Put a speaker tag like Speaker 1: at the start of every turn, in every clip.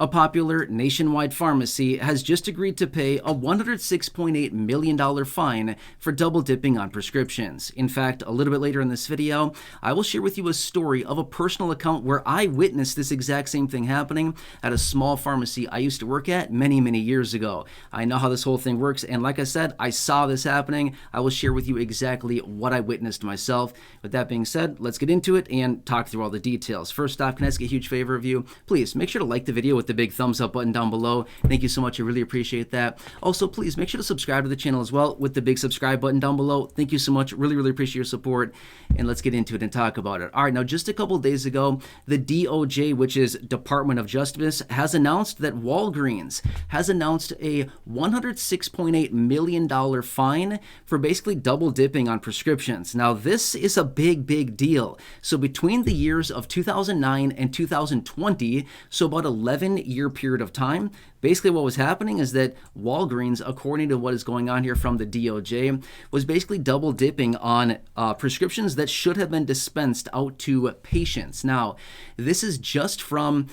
Speaker 1: A popular nationwide pharmacy has just agreed to pay a $106.8 million fine for double dipping on prescriptions. In fact, a little bit later in this video, I will share with you a story of a personal account where I witnessed this exact same thing happening at a small pharmacy I used to work at many years ago. I know how this whole thing works, and like I said, I saw this happening. I will share with you exactly what I witnessed myself. With that being said, let's get into it and talk through all the details. First off, can I ask a huge favor of you? Please make sure to like the video with the big thumbs up button down below. Thank you so much. I really appreciate that. Also, please make sure to subscribe to the channel as well with the big subscribe button down below. Thank you so much. Really appreciate your support. And let's get into it and talk about it. All right, now just a couple days ago, the DOJ, which is Department of Justice, has announced that Walgreens has announced a $106.8 million fine for basically double dipping on prescriptions. Now, this is a big deal. So between the years of 2009 and 2020, so about 11-year period of time, basically what was happening is that Walgreens, according to what is going on here from the DOJ, was basically double dipping on prescriptions that should have been dispensed out to patients. Now, this is just from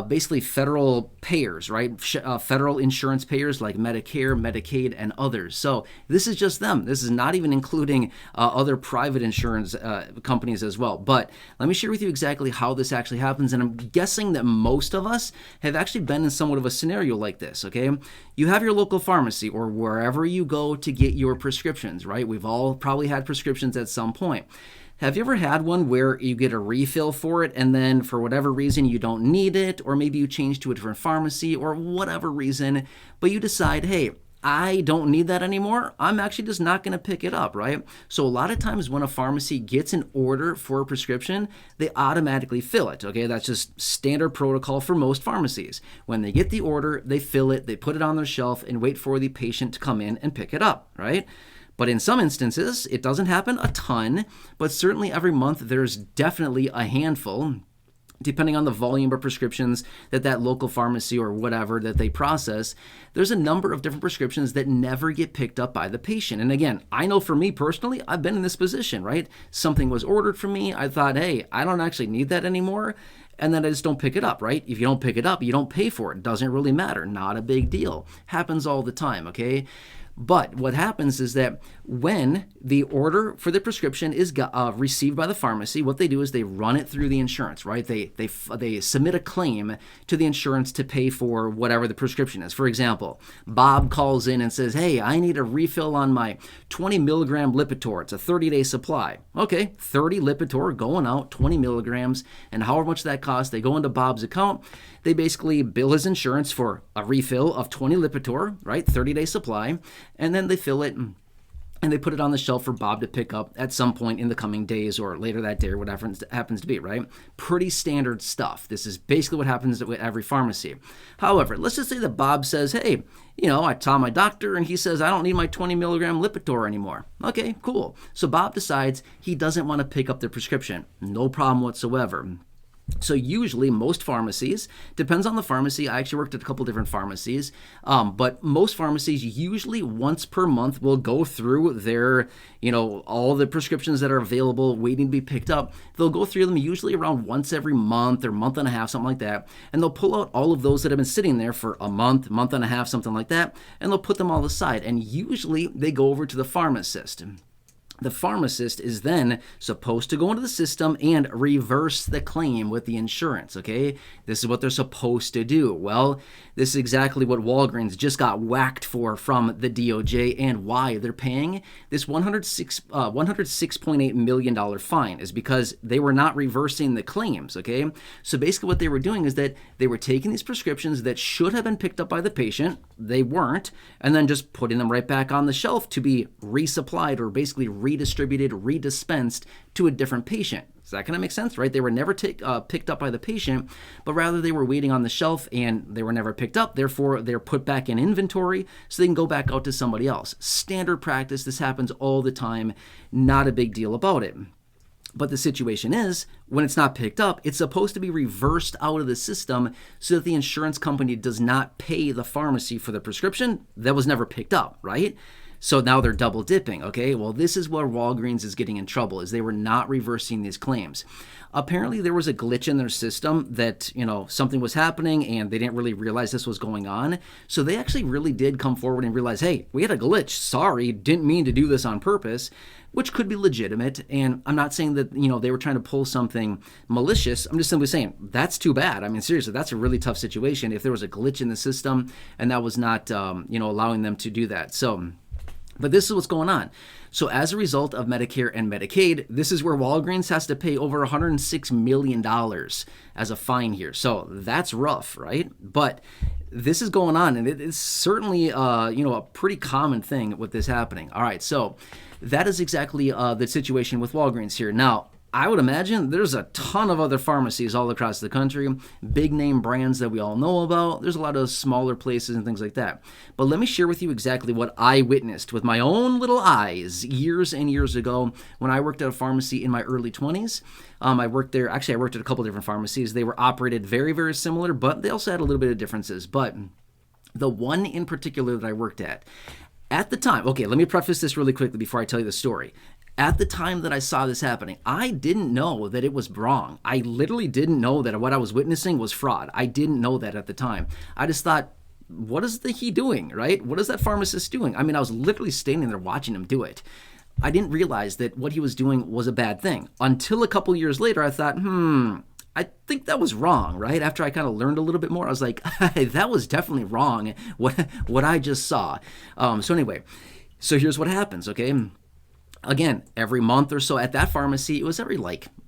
Speaker 1: basically federal payers, right? Federal insurance payers like Medicare, Medicaid, and others. So this is just them. This is not even including other private insurance companies as well. But let me share with you exactly how this actually happens. And I'm guessing that most of us have actually been in somewhat of a scenario like this, okay? You have your local pharmacy or wherever you go to get your prescriptions, right? We've all probably had prescriptions at some point. Have you ever had one where you get a refill for it and then for whatever reason you don't need it, or maybe you change to a different pharmacy or whatever reason, but you decide, hey, I don't need that anymore. I'm actually just not going to pick it up, right? So a lot of times when a pharmacy gets an order for a prescription, they automatically fill it, okay? That's just standard protocol for most pharmacies. When they get the order, they fill it, they put it on their shelf and wait for the patient to come in and pick it up, right? But in some instances, it doesn't happen a ton, but certainly every month there's definitely a handful, depending on the volume of prescriptions that local pharmacy or whatever that they process. There's a number of different prescriptions that never get picked up by the patient. And again, I know for me personally, I've been in this position, right? Something was ordered for me. I thought, hey, I don't actually need that anymore. And then I just don't pick it up, right? If you don't pick it up, you don't pay for it. Doesn't really matter. Not a big deal. Happens all the time, okay? But what happens is that when the order for the prescription is received by the pharmacy, what they do is they run it through the insurance, right? They submit a claim to the insurance to pay for whatever the prescription is. For example, Bob calls in and says, hey, I need a refill on my 20 milligram Lipitor. It's a 30-day supply. Okay, 30 Lipitor going out, 20 milligrams, and however much that costs, they go into Bob's account. They basically bill his insurance for a refill of 20 Lipitor, right? 30-day supply. And then they fill it and they put it on the shelf for Bob to pick up at some point in the coming days or later that day or whatever it happens to be, right? Pretty standard stuff. This is basically what happens with every pharmacy. However, let's just say that Bob says, hey, I saw my doctor and he says, I don't need my 20 milligram Lipitor anymore. Okay, cool. So Bob decides he doesn't want to pick up the prescription. No problem whatsoever. So usually most pharmacies, depends on the pharmacy. I actually worked at a couple different pharmacies, but most pharmacies usually once per month will go through their, all the prescriptions that are available waiting to be picked up. They'll go through them usually around once every month or month and a half, something like that. And they'll pull out all of those that have been sitting there for a month, month and a half, something like that. And they'll put them all aside. And usually they go over to the pharmacist. The pharmacist is then supposed to go into the system and reverse the claim with the insurance, okay? This is what they're supposed to do. Well, this is exactly what Walgreens just got whacked for from the DOJ, and why they're paying this $106.8 million fine is because they were not reversing the claims, okay? So basically what they were doing is that they were taking these prescriptions that should have been picked up by the patient, they weren't, and then just putting them right back on the shelf to be resupplied or basically redistributed, redispensed to a different patient. Does that kind of make sense, right? They were never picked up by the patient, but rather they were waiting on the shelf and they were never picked up. Therefore, they're put back in inventory so they can go back out to somebody else. Standard practice. This happens all the time. Not a big deal about it. But the situation is, when it's not picked up, it's supposed to be reversed out of the system so that the insurance company does not pay the pharmacy for the prescription that was never picked up, right? So now they're double dipping, okay? Well, this is where Walgreens is getting in trouble, is they were not reversing these claims. Apparently there was a glitch in their system that, something was happening and they didn't really realize this was going on. So they actually really did come forward and realize, hey, we had a glitch. Sorry, didn't mean to do this on purpose, which could be legitimate. And I'm not saying that, they were trying to pull something malicious. I'm just simply saying that's too bad. I mean, seriously, that's a really tough situation if there was a glitch in the system and that was not, allowing them to do that. So, but this is what's going on. So as a result of Medicare and Medicaid, this is where Walgreens has to pay over $106 million as a fine here. So that's rough, right? But this is going on, and it is certainly, a pretty common thing with this happening. All right, so that is exactly the situation with Walgreens here. Now, I would imagine there's a ton of other pharmacies all across the country, big name brands that we all know about. There's a lot of smaller places and things like that. But let me share with you exactly what I witnessed with my own little eyes years and years ago when I worked at a pharmacy in my early 20s. I worked there. Actually, I worked at a couple different pharmacies. They were operated very, very similar, but they also had a little bit of differences. But the one in particular that I worked at the time, okay, let me preface this really quickly before I tell you the story. At the time that I saw this happening, I didn't know that it was wrong. I literally didn't know that what I was witnessing was fraud. I didn't know that at the time. I just thought, what is he doing, right? What is that pharmacist doing? I mean, I was literally standing there watching him do it. I didn't realize that what he was doing was a bad thing. Until a couple years later, I thought, I think that was wrong, right? After I kind of learned a little bit more, I was like, hey, that was definitely wrong, what I just saw. So anyway, so here's what happens, okay? Again, every month or so at that pharmacy, it was every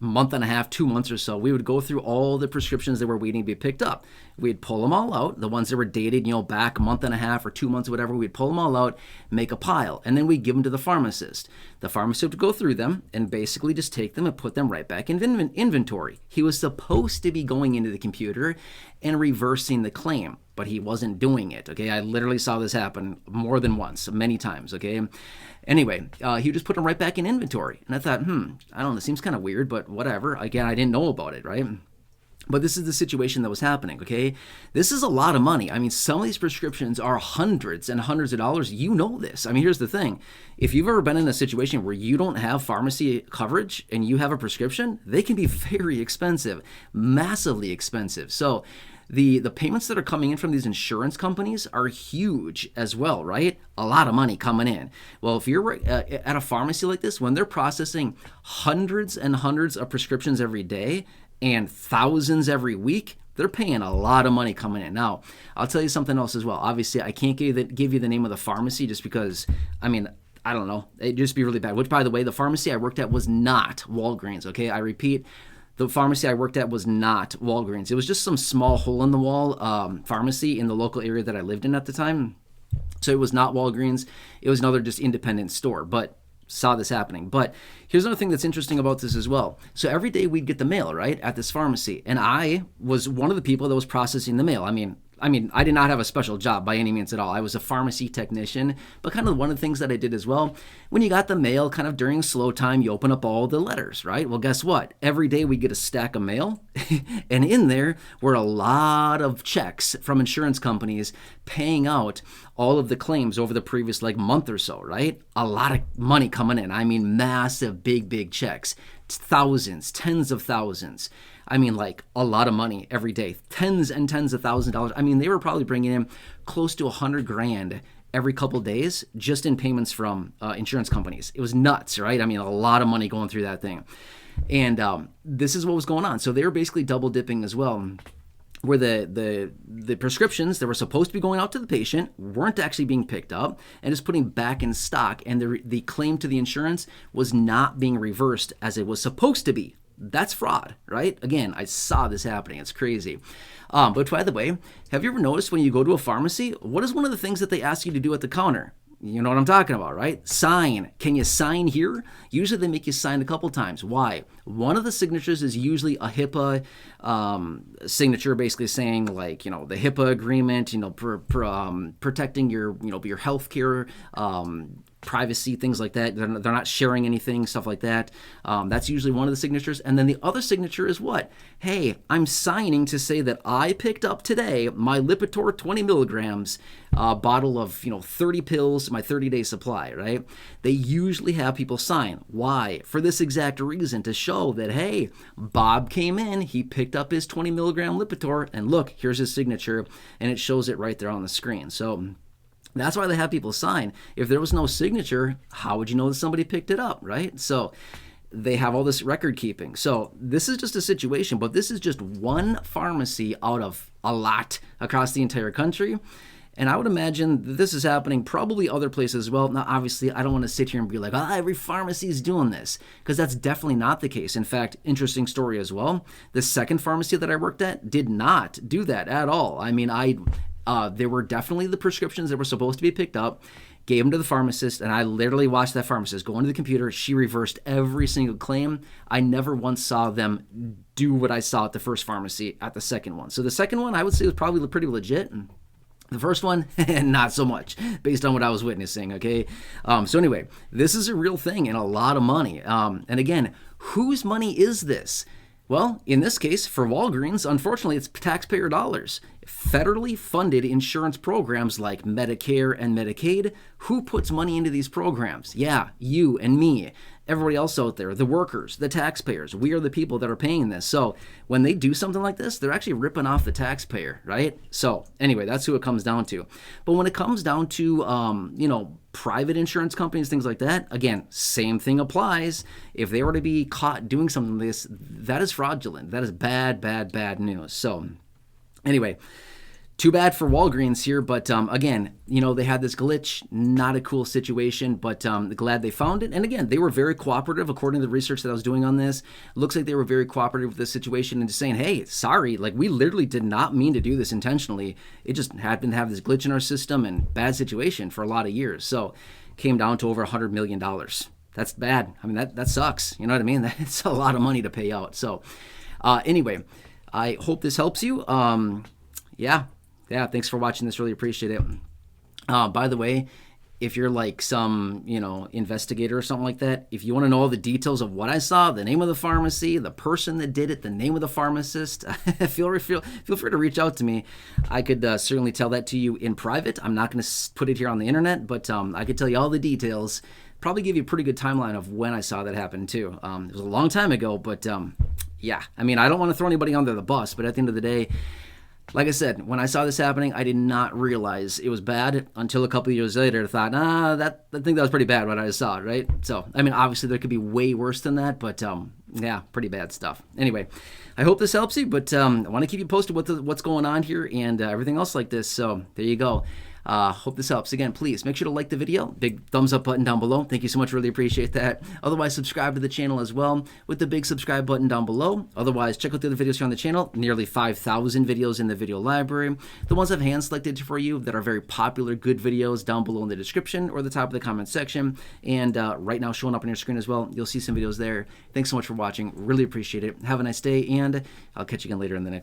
Speaker 1: month and a half, 2 months or so, we would go through all the prescriptions that were waiting to be picked up. We'd pull them all out, the ones that were dated, back a month and a half or 2 months or whatever, we'd pull them all out, make a pile, and then we'd give them to the pharmacist. The pharmacist would go through them and basically just take them and put them right back in inventory. He was supposed to be going into the computer and reversing the claim, but he wasn't doing it, okay? I literally saw this happen more than once, many times, okay? Anyway, he would just put them right back in inventory. And I thought, I don't know, this seems kind of weird, but whatever. Again, I didn't know about it, right? But this is the situation that was happening, okay? This is a lot of money. I mean, some of these prescriptions are hundreds and hundreds of dollars. You know this. I mean, here's the thing. If you've ever been in a situation where you don't have pharmacy coverage and you have a prescription, they can be very expensive, massively expensive. So the payments that are coming in from these insurance companies are huge as well, right? A lot of money coming in. Well, if you're at a pharmacy like this, when they're processing hundreds and hundreds of prescriptions every day and thousands every week, they're paying a lot of money coming in. Now, I'll tell you something else as well. Obviously, I can't give you the name of the pharmacy just because, I don't know, it'd just be really bad. Which, by the way, the pharmacy I worked at was not Walgreens, okay? I repeat, the pharmacy I worked at was not Walgreens. It was just some small hole-in-the-wall pharmacy in the local area that I lived in at the time. So it was not Walgreens. It was another just independent store, but saw this happening. But here's another thing that's interesting about this as well. So every day we'd get the mail, right, at this pharmacy. And I was one of the people that was processing the mail. I mean, I did not have a special job by any means at all. I was a pharmacy technician, but kind of one of the things that I did as well, when you got the mail kind of during slow time, you open up all the letters, right? Well, guess what? Every day we get a stack of mail, and in there were a lot of checks from insurance companies paying out all of the claims over the previous month or so, right? A lot of money coming in. I mean, massive, big checks, thousands, tens of thousands. I mean, a lot of money every day, tens and tens of thousands of dollars. I mean, they were probably bringing in close to $100,000 every couple of days just in payments from insurance companies. It was nuts, right? I mean, a lot of money going through that thing. And this is what was going on. So they were basically double dipping as well, where the prescriptions that were supposed to be going out to the patient weren't actually being picked up and just putting back in stock. And the claim to the insurance was not being reversed as it was supposed to be. That's fraud, right? Again, I saw this happening. It's crazy. But by the way, have you ever noticed when you go to a pharmacy, what is one of the things that they ask you to do at the counter? You know what I'm talking about, right? Sign. Can you sign here? Usually they make you sign a couple times. Why? One of the signatures is usually a HIPAA signature, basically saying the HIPAA agreement, protecting your, your healthcare privacy, things like that. They're not sharing anything, stuff like that. That's usually one of the signatures. And then the other signature is what? Hey, I'm signing to say that I picked up today my Lipitor 20 milligrams bottle of 30 pills, my 30-day supply, right? They usually have people sign. Why? For this exact reason, to show that, hey, Bob came in, he picked up his 20 milligram Lipitor, and look, here's his signature, and it shows it right there on the screen. So that's why they have people sign. If there was no signature, how would you know that somebody picked it up, right? So they have all this record keeping. So this is just a situation, but this is just one pharmacy out of a lot across the entire country. And I would imagine that this is happening probably other places as well. Now, obviously, I don't want to sit here and be like, every pharmacy is doing this, because that's definitely not the case. In fact, interesting story as well. The second pharmacy that I worked at did not do that at all. I mean, there were definitely the prescriptions that were supposed to be picked up, gave them to the pharmacist, and I literally watched that pharmacist go into the computer. She reversed every single claim. I never once saw them do what I saw at the first pharmacy at the second one. So the second one, I would say, was probably pretty legit. And the first one, not so much, based on what I was witnessing, okay? So anyway, this is a real thing and a lot of money. And again, whose money is this? Well, in this case, for Walgreens, unfortunately, it's taxpayer dollars. Federally funded insurance programs like Medicare and Medicaid. Who puts money into these programs? Yeah, you and me. Everybody else out there, the workers, the taxpayers. We are the people that are paying this. So when they do something like this, they're actually ripping off the taxpayer, right? So anyway, that's who it comes down to. But when it comes down to, private insurance companies, things like that, again, same thing applies. If they were to be caught doing something like this, that is fraudulent. That is bad, bad, bad news. So anyway, too bad for Walgreens here, but again, they had this glitch, not a cool situation, but glad they found it. And again, they were very cooperative, according to the research that I was doing on this. It looks like they were very cooperative with this situation and just saying, hey, sorry, we literally did not mean to do this intentionally. It just happened to have this glitch in our system and bad situation for a lot of years. So came down to over $100 million. That's bad. I mean, that sucks. You know what I mean? That's a lot of money to pay out. So anyway, I hope this helps you. Yeah, thanks for watching this. Really appreciate it. By the way, if you're like some, investigator or something like that, if you want to know all the details of what I saw, the name of the pharmacy, the person that did it, the name of the pharmacist, feel free to reach out to me. I could certainly tell that to you in private. I'm not going to put it here on the internet, but I could tell you all the details. Probably give you a pretty good timeline of when I saw that happen too. It was a long time ago, but yeah. I mean, I don't want to throw anybody under the bus, but at the end of the day, like I said, when I saw this happening, I did not realize it was bad until a couple of years later. I thought, I think that was pretty bad what I saw, right? So, I mean, obviously there could be way worse than that, but yeah, pretty bad stuff. Anyway, I hope this helps you, but I want to keep you posted with what's going on here and everything else like this. So there you go. Hope this helps. Again, please make sure to like the video. Big thumbs up button down below. Thank you so much. Really appreciate that. Otherwise, subscribe to the channel as well with the big subscribe button down below. Otherwise, check out the other videos here on the channel. Nearly 5,000 videos in the video library. The ones I've hand selected for you that are very popular, good videos down below in the description or the top of the comment section. And right now showing up on your screen as well. You'll see some videos there. Thanks so much for watching. Really appreciate it. Have a nice day, and I'll catch you again later in the next